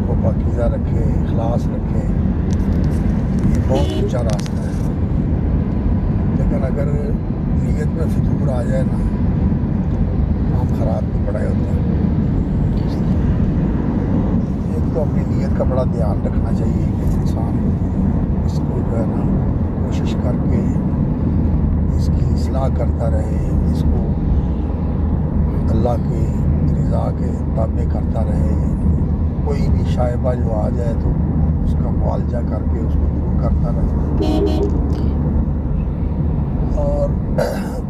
کو پاکیزہ رکھے، اخلاص رکھے، یہ بہت اونچا راستہ ہے. لیکن اگر نیت میں فطور آ جائے نا، کام خراب بھی بڑا ہوتا ہے. ایک تو اپنی نیت کا بڑا دھیان رکھنا چاہیے کہ انسان اس کو جو ہے نا کوشش کر کے اس کی اصلاح کرتا رہے، اس کو اللہ کی رضا کے تابع کرتا رہے. کوئی بھی شائبہ جو آ جائے تو اس کا معالجہ کر کے اس کو دور کرتا رہے. اور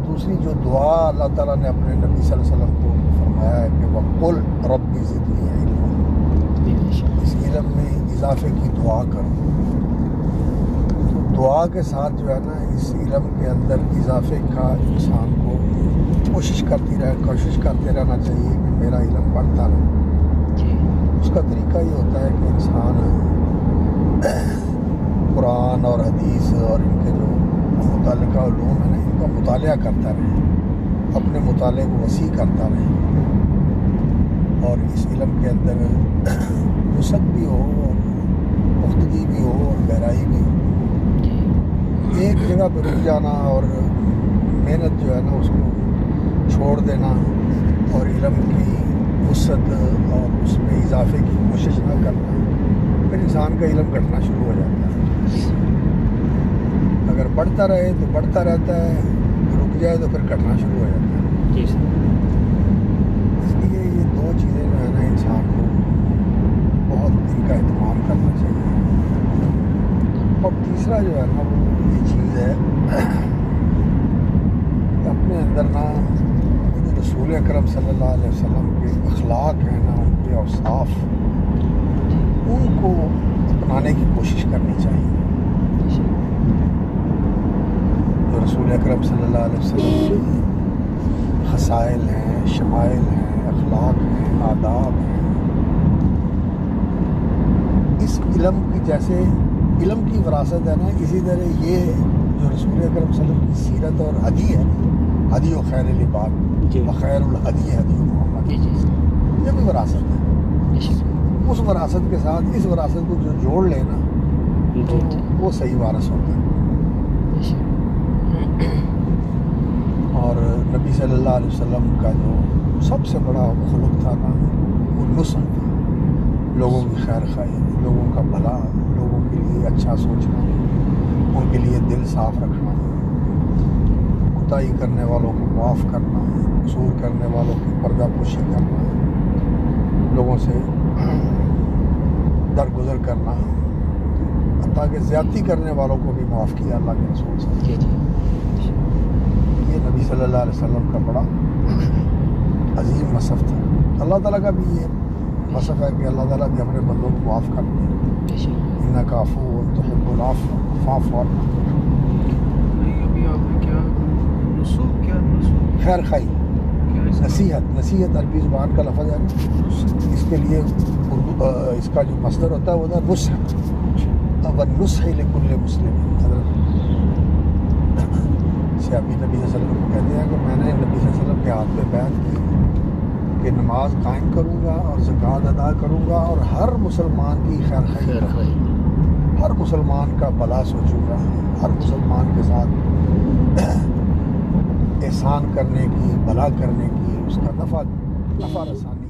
دوسری جو دعا اللہ تعالیٰ نے اپنے نبی صلی اللہ علیہ وسلم کو فرمایا ہے کہ وَقُلْ رَبِّ زِدْنِی عِلْمًا، اس علم میں اضافے کی دعا کرو. تو دعا کے ساتھ جو ہے نا اس علم کے اندر اضافے کا انسان کو کوشش کرتے رہنا چاہیے کہ میرا علم بڑھتا رہے. اس کا طریقہ یہ ہوتا ہے کہ انسان قرآن اور حدیث اور ان کے جو متعلقہ علوم ہیں نا، ان کا مطالعہ کرتا رہے، اپنے مطالعے کو وسیع کرتا رہے، اور اس علم کے اندر وسعت بھی ہو اور پختگی بھی ہو اور گہرائی بھی ہو. ایک جگہ پہ رک جانا اور محنت جو ہے نا اس کو چھوڑ دینا اور علم کی وسعت اور اس میں اضافے کی کوشش نہ کرنا، پھر انسان کا علم گھٹنا شروع ہو جاتا ہے. اگر بڑھتا رہے تو بڑھتا رہتا ہے، رک جائے تو پھر گھٹنا شروع ہو جاتا ہے. اس لیے یہ دو چیزیں جو ہے نا انسان کو بہت ان کا اہتمام کرنا چاہیے. اور تیسرا جو ہے نا وہ یہ چیز ہے کہ اپنے اندر نا رسول اکرم صلی اللہ علیہ وسلم کے اخلاق ہیں نا، ان کے اوصاف، ان کو اپنانے کی کوشش کرنی چاہیے. جو رسول اکرم صلی اللہ علیہ وسلم کے خصائل ہیں، شمائل ہیں، اخلاق ہیں، آداب ہیں، اس علم کی جیسے علم کی وراثت ہے نا، اسی طرح یہ جو رسول اکرم صلی اللہ علیہ وسلم کی سیرت اور ہدی ہے، ہدی و خیر العباد خیر الحدی ہدی محمد، یہ بھی وراثت ہے. اس وراثت کے ساتھ اس وراثت کو جو جوڑ لے نا تو وہ صحیح وارث ہوتا ہے. اور نبی صلی اللہ علیہ وسلم کا جو سب سے بڑا خلق تھا نا وہ نصح تھا. لوگوں کی خیر خواہی، لوگوں کا بھلا، لوگوں کے لیے اچھا سوچنا، ان کے لیے دل صاف رکھنا، کوتاہی کرنے والوں کو معاف کرنا، قصور کرنے والوں کی پردہ پوشی کرنا، لوگوں سے درگزر کرنا، تاکہ زیادتی کرنے والوں کو بھی معاف کیا اللہ کے رسول سے. یہ نبی صلی اللہ علیہ وسلم کا بڑا عظیم وصف تھا. اللہ تعالیٰ کا بھی یہ وصف ہے کہ اللہ تعالیٰ بھی اپنے بندوں کو معاف کرتے ہیں. انک عفو تحب العفو فاعف عنا. خیر خائی، نصیحت عربی زبان کا لفظ ہے. اس کے لیے اردو اس کا جو مصدر ہوتا ہے وہ ہوتا ہے نصح، والنصح لکل مسلم. حضرت صحابی نبی صلی اللہ علیہ وسلم کو کہتے ہیں کہ میں نے نبی صلی اللہ علیہ وسلم کے ہاتھ پہ بیعت کی کہ نماز قائم کروں گا اور زکوٰۃ ادا کروں گا اور ہر مسلمان کی خیر خائی کروں گا، ہر مسلمان کا بھلا سوچوں گا، ہر مسلمان کے ساتھ احسان کرنے کی، بھلا کرنے کی، اس کا نفع رسانی